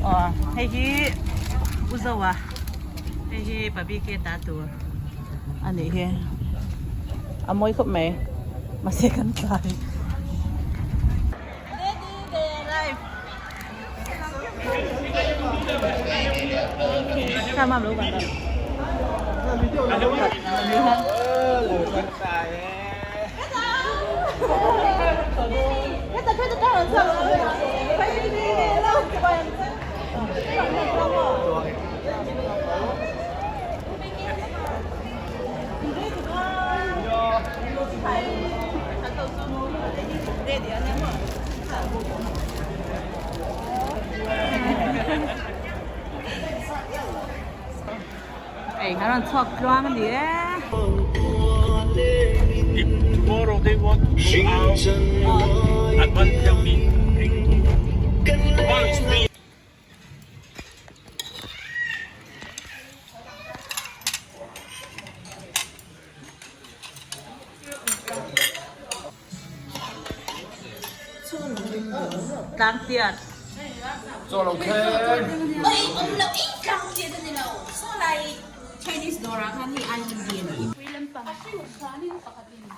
哦，那是不是哇？那是爸比给打赌，อันนี้คืออมวยครบไหมมาเสียกันใจข้ามารู้กันแล้วไอ้ข้าเราชอบกลางกันดีอ่ะ If tomorrow they want to go out, advance tell me. Tomorrow is free. กลางเตียด做龙坑。哎，我们老一刚接的那个，上来 Chinese Dora 看你安静点。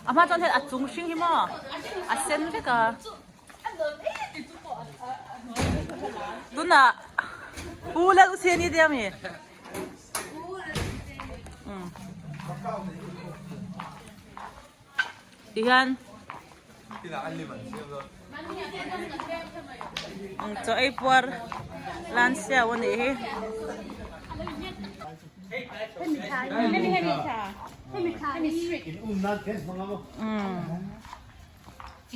อามาจนเห็นอัดจุงชิงที่หม้ออัดเส้นใช่กะดูน่ะปูแล้วอุเซนี่เดียวมั้ยอีกอันจะไอ้ปวดลานเสียวันนี้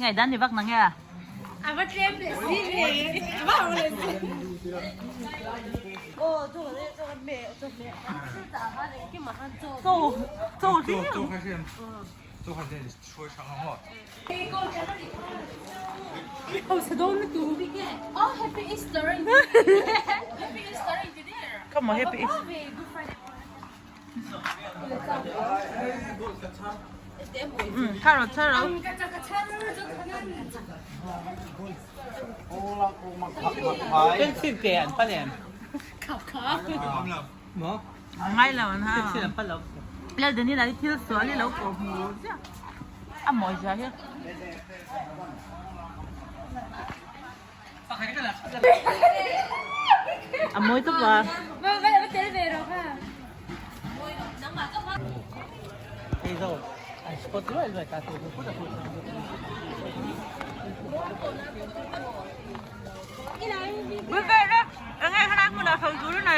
ไงด้านนี้บักนังแกอ่ะว่าเตรียมเด็ดสิเลยว่าเลยโอ้做的做没做没是咋办的给马上做这样做海鲜说长话。哦，这都没读的个。哦，Happy Easter！Happy Easter today。 Come on, Happy Easter。 看了看了。เป็นสิบแกนป้าแหลมไม่แล้วนะแล้วเดี๋ยวนี้เราที่สวนนี่เราโอ้โหอ่ะหมอยจ้ะเฮ้ยอ่ะหมอยตุ๊บวะไม่เจอเลยหรอกค่ะเฮ้ยโซ่สปอตด้วยตาตัวพูดอะไรไม่เป็นไรยังไงขนาดคุณเราเขาดูด้วยนะ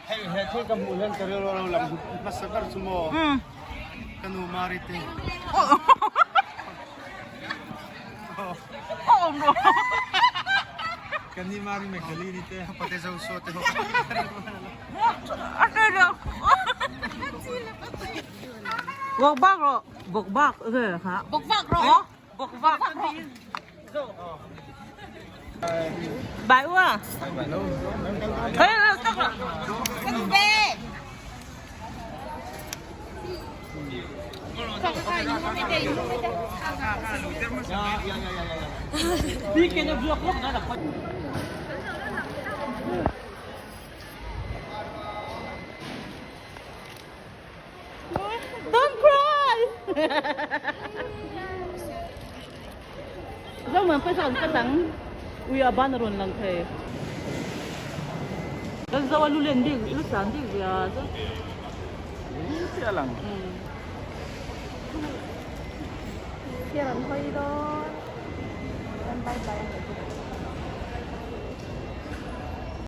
ให้ที่กำมือเล่นกันเราลำพัสดุสมอกันดูมาริติโอ้โหกันนี่มาริเมกาลีนี่เต้ปฏิเสธสุดเต้อะไรเดี๋ยวบอกบ้างหรอบอกบ้างโอเคค่ะบอกบ้างหรอบอกบ้างบายว่ะเฮ้ยเราต้องละกันเบ้พี่แกจะบล็อกลบนะแต่คนDon't cry เราเหมือนไปสอนกันหลังวิอาบ้านรุนลังเทแล้วจะว่าลูเล่นดิลูสานดิวิอาจ้ะเสียหลังเสียหลังคอยดอ